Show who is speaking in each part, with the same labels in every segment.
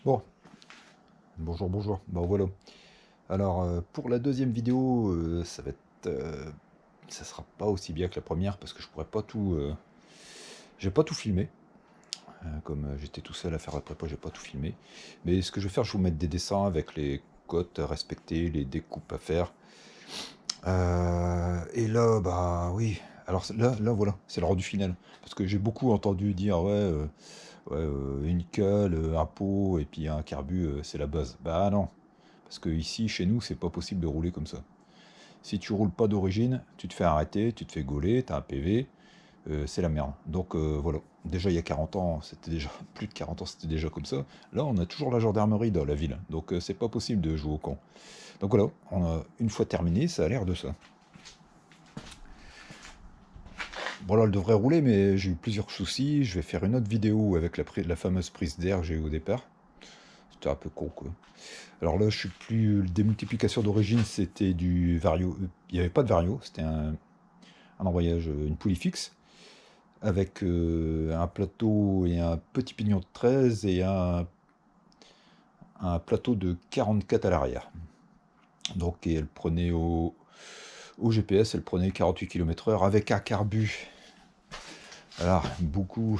Speaker 1: Bon, bonjour, bonjour. Bon, voilà. Alors, pour la deuxième vidéo, ça va être, ça sera pas aussi bien que la première parce que je pourrais pas tout, j'ai pas tout filmé. Comme j'étais tout seul à faire la prépa, j'ai pas tout filmé. Mais ce que je vais faire, je vais vous mettre des dessins avec les cotes à respecter, les découpes à faire. Et là, bah oui. Alors là, voilà, c'est le rendu final. Parce que j'ai beaucoup entendu dire, ouais, ouais, une cale, un pot et puis un carbu, c'est la base. Bah non. Parce que ici, chez nous, c'est pas possible de rouler comme ça. Si tu roules pas d'origine, tu te fais arrêter, tu te fais gauler, t'as un PV, c'est la merde. Donc voilà. Déjà, il y a 40 ans, c'était déjà, plus de 40 ans, c'était déjà comme ça. Là, on a toujours la gendarmerie dans la ville. Donc c'est pas possible de jouer au con. Donc voilà, on a, une fois terminé, ça a l'air de ça. Bon là, elle devrait rouler, mais j'ai eu plusieurs soucis. Je vais faire une autre vidéo avec la fameuse prise d'air que j'ai eu au départ. C'était un peu con, quoi. Alors là, je suis plus. Le démultiplication d'origine, c'était du vario. Il n'y avait pas de vario, c'était un embrayage, une poulie fixe, avec un plateau et un petit pignon de 13 et un plateau de 44 à l'arrière. Donc, et elle prenait au GPS, elle prenait 48 km/h avec un carbu. Alors, beaucoup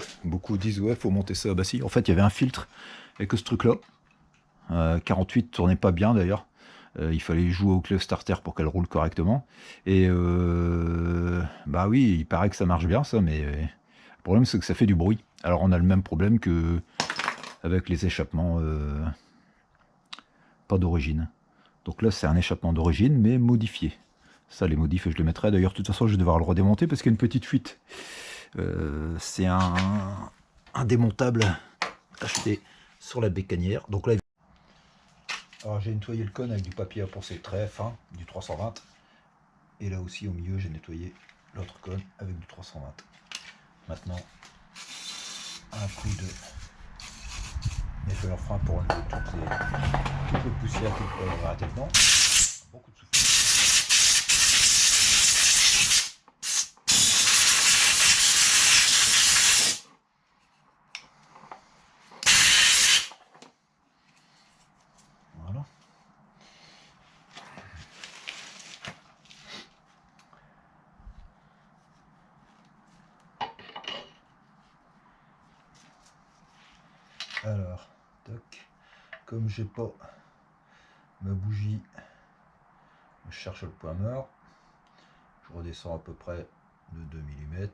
Speaker 1: disent, ouais, faut monter ça. Bah si, en fait, il y avait un filtre avec ce truc-là. 48 tournait pas bien d'ailleurs. Il fallait jouer au club starter pour qu'elle roule correctement. Et bah oui, il paraît que ça marche bien ça, mais le problème c'est que ça fait du bruit. Alors on a le même problème que avec les échappements pas d'origine. Donc là c'est un échappement d'origine mais modifié. Ça les modifs je le mettrai. D'ailleurs de toute façon je vais devoir le redémonter parce qu'il y a une petite fuite. C'est un démontable acheté sur la bécanière. Donc là alors j'ai nettoyé le cône avec du papier à poncer très fin, du 320. Et là aussi au milieu j'ai nettoyé l'autre cône avec du 320. Maintenant, un coup de nettoyeur frein pour enlever toutes les poussières qu'il peut y avoir à tête dedans. Beaucoup de souffle. Voilà. Alors, toc. Comme j'ai pas ma bougie, je cherche le point mort. Je redescends à peu près de 2 mm.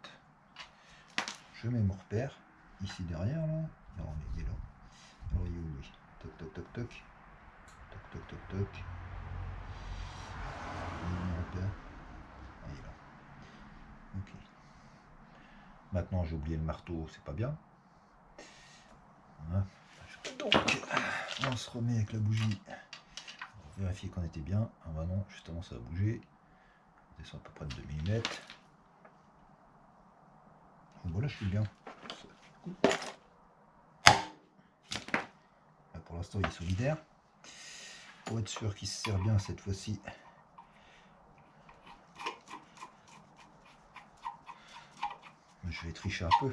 Speaker 1: Je mets mon repère ici derrière là. Non, il est là. Alors il est où lui? Toc toc toc toc. Toc toc toc toc. Il est où mon repère? Ah, il est là. Ok. Maintenant j'ai oublié le marteau, c'est pas bien. Voilà. Donc on se remet avec la bougie pour vérifier qu'on était bien. Ah bah non, justement ça va bouger. On descend à peu près de 2 mm. Voilà, je suis bien. Là, pour l'instant il est solidaire. Pour être sûr qu'il se sert bien cette fois-ci. Je vais tricher un peu.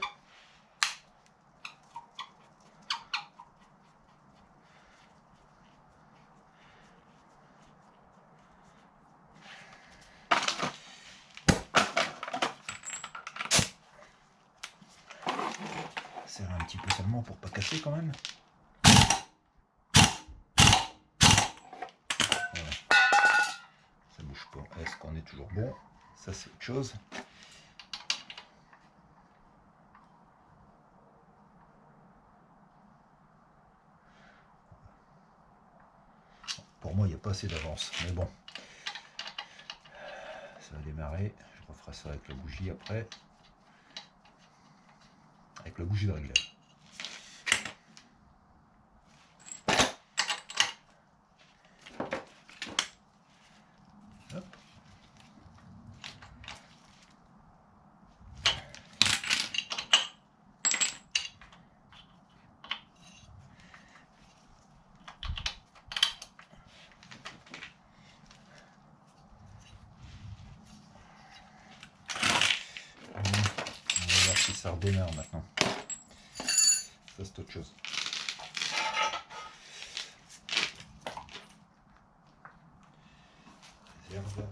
Speaker 1: Serrer un petit peu seulement pour pas casser quand même. Voilà. Ça bouge pas. Est-ce qu'on est toujours bon? Ça c'est autre chose. Pour moi il n'y a pas assez d'avance. Mais bon. Ça va démarrer. Je referai ça avec la bougie après. Avec la bougie de réglage. Hop. On va voir si ça redémarre maintenant. Ça c'est autre chose. regarde.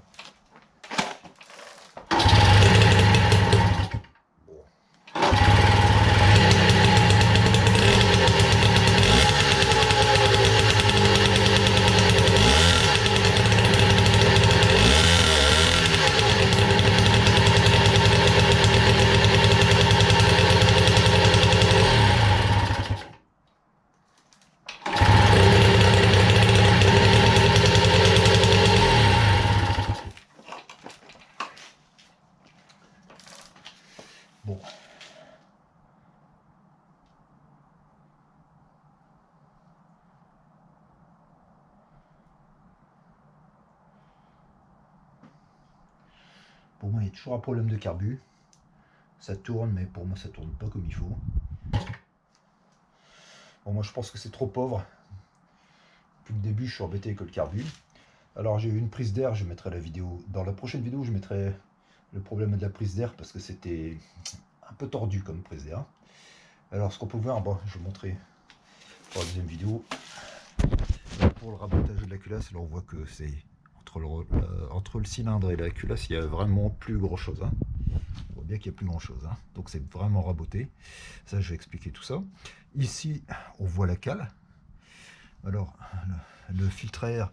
Speaker 1: Bon. Pour moi, il y a toujours un problème de carbu. Ça tourne, mais pour moi, ça tourne pas comme il faut. Bon, moi, je pense que c'est trop pauvre. Depuis le début, je suis embêté avec le carbu. Alors, j'ai eu une prise d'air, je mettrai la vidéo. Dans la prochaine vidéo, je mettrai le problème de la prise d'air parce que c'était un peu tordu comme prise d'air. Alors, ce qu'on peut voir, bon, je vais vous montrer pour la deuxième vidéo. Pour le rabotage de la culasse, là, on voit que c'est entre le cylindre et la culasse, il n'y a vraiment plus grand chose. Hein. On voit bien qu'il n'y a plus grand chose. Hein. Donc, c'est vraiment raboté. Ça, je vais expliquer tout ça. Ici, on voit la cale. Alors, le filtre à air,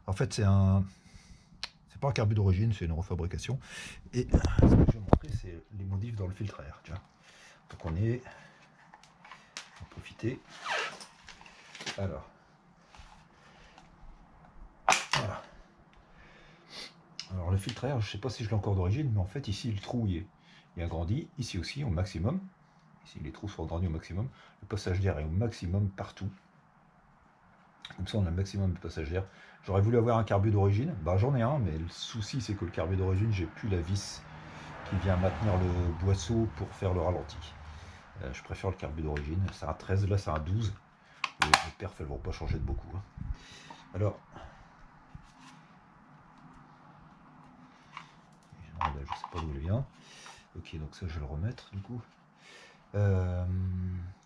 Speaker 1: en fait, c'est pas un carbu d'origine, c'est une refabrication. Et ce que je vais montrer, c'est les modifs dans le filtre à air. Tiens. Donc, on va en profiter. Alors, voilà. Alors, le filtre à air, je ne sais pas si je l'ai encore d'origine, mais en fait, ici, le trou il est agrandi. Ici aussi, au maximum. Ici, les trous sont agrandis au maximum. Le passage d'air est au maximum partout. Comme ça, on a le maximum de passage d'air. J'aurais voulu avoir un carbu d'origine. Bah, j'en ai un, mais le souci, c'est que le carbu d'origine, j'ai plus la vis qui vient maintenir le boisseau pour faire le ralenti. Je préfère le carbu d'origine. C'est un 13, là, c'est un 12. Les perfs, elles ne vont pas changer de beaucoup. Hein. Alors, je ne sais pas d'où il vient. Ok, donc ça, je vais le remettre, du coup.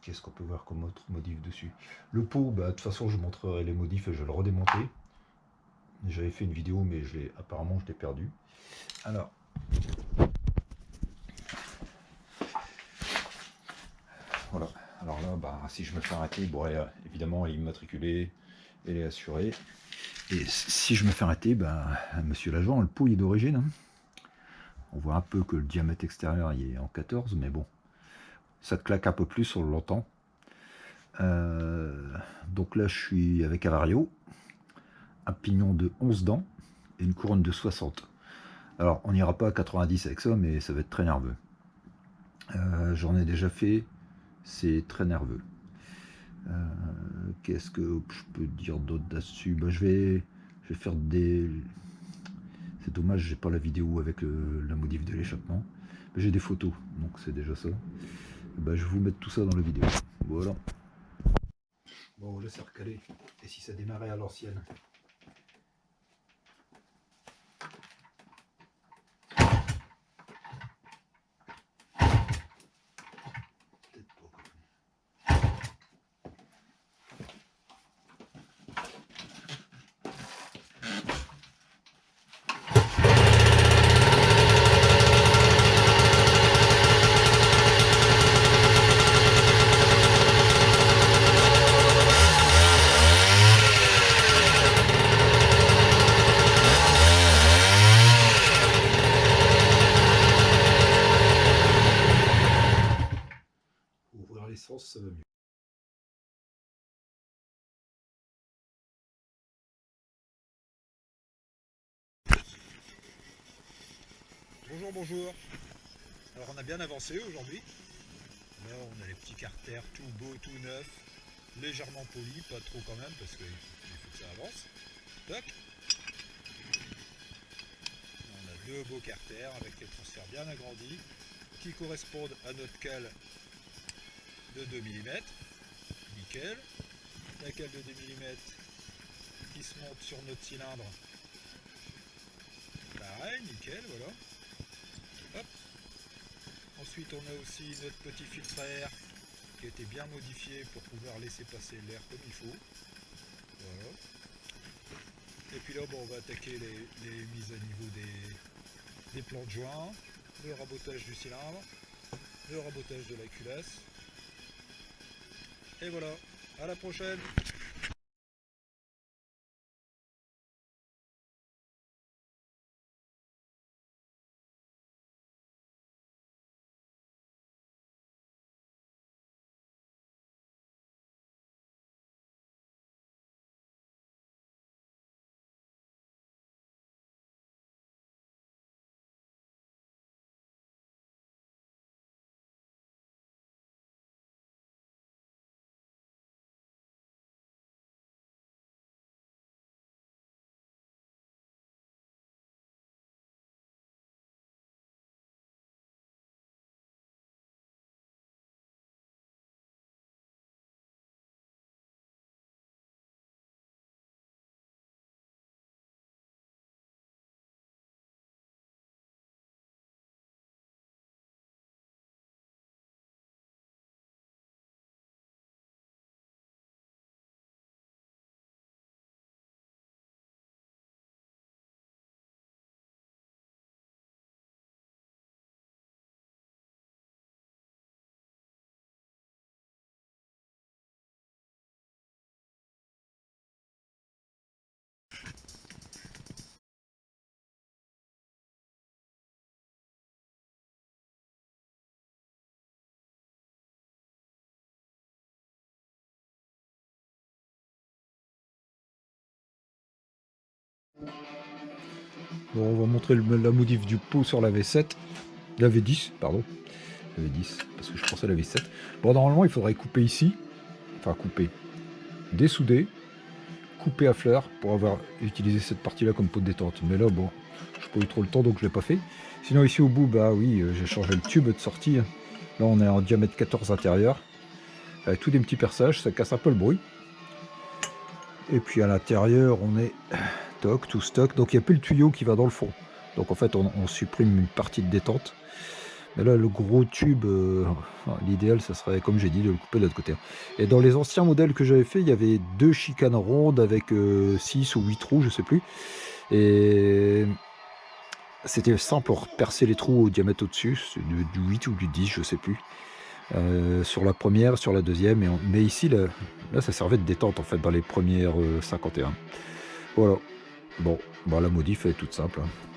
Speaker 1: Qu'est-ce qu'on peut voir comme autre modif dessus? Le pot, bah, de toute façon, je montrerai les modifs et je vais le redémonter. J'avais fait une vidéo, mais apparemment, je l'ai perdu. Alors, voilà. Alors là, bah, si je me fais arrêter, bon, évidemment, elle est immatriculée, elle est assurée. Et si je me fais arrêter, bah, monsieur l'agent, le pot il est d'origine. Hein. On voit un peu que le diamètre extérieur il est en 14, mais bon, ça claque un peu plus, on l'entend. Donc là, je suis avec Avario, un pignon de 11 dents et une couronne de 60. Alors, on n'ira pas à 90 avec ça, mais ça va être très nerveux. J'en ai déjà fait, c'est très nerveux. Qu'est-ce que je peux dire d'autre là-dessus? Bah, je vais faire des... C'est dommage, j'ai pas la vidéo avec la modif de l'échappement. J'ai des photos, donc c'est déjà ça. Bah, je vais vous mettre tout ça dans la vidéo. Voilà. Bon, là c'est recalé. Et si ça démarrait à l'ancienne? Ouvrir l'essence, ça va mieux. Bonjour, bonjour. Alors on a bien avancé aujourd'hui. Là on a les petits carters tout beaux, tout neufs, légèrement polis, pas trop quand même parce qu'il faut que ça avance. Toc. On a deux beaux carters avec les transferts bien agrandis qui correspondent à notre cale de 2 mm. Nickel. La cale de 2 mm qui se monte sur notre cylindre. Pareil, nickel, voilà. Hop. Ensuite, on a aussi notre petit filtre à air qui a été bien modifié pour pouvoir laisser passer l'air comme il faut. Voilà. Et puis là, bon, on va attaquer les mises à niveau des plans de joint, le rabotage du cylindre, le rabotage de la culasse. Et voilà, à la prochaine! Bon, on va montrer la modif du pot sur la V7. La V10, pardon. La V10, parce que je pensais à la V7. Bon, normalement, il faudrait couper ici. Enfin, couper. Dessouder. Couper à fleur pour avoir utilisé cette partie-là comme pot de détente. Mais là, bon, je n'ai pas eu trop le temps, donc je ne l'ai pas fait. Sinon, ici au bout, bah oui, j'ai changé le tube de sortie. Là, on est en diamètre 14 intérieur. Avec tous des petits perçages, ça casse un peu le bruit. Et puis à l'intérieur, on est stock, tout stock. Donc il n'y a plus le tuyau qui va dans le fond. Donc en fait, on supprime une partie de détente. Mais là, le gros tube, l'idéal, ça serait, comme j'ai dit, de le couper de l'autre côté. Et dans les anciens modèles que j'avais fait, il y avait 2 chicanes rondes avec 6 ou 8 trous, je sais plus. Et c'était simple pour percer les trous au diamètre au-dessus, du 8 ou du 10, je sais plus. Sur la première, sur la deuxième. Mais ici, là, ça servait de détente, en fait, dans les premières 51. Voilà. Bon, bah, la modif est toute simple, hein.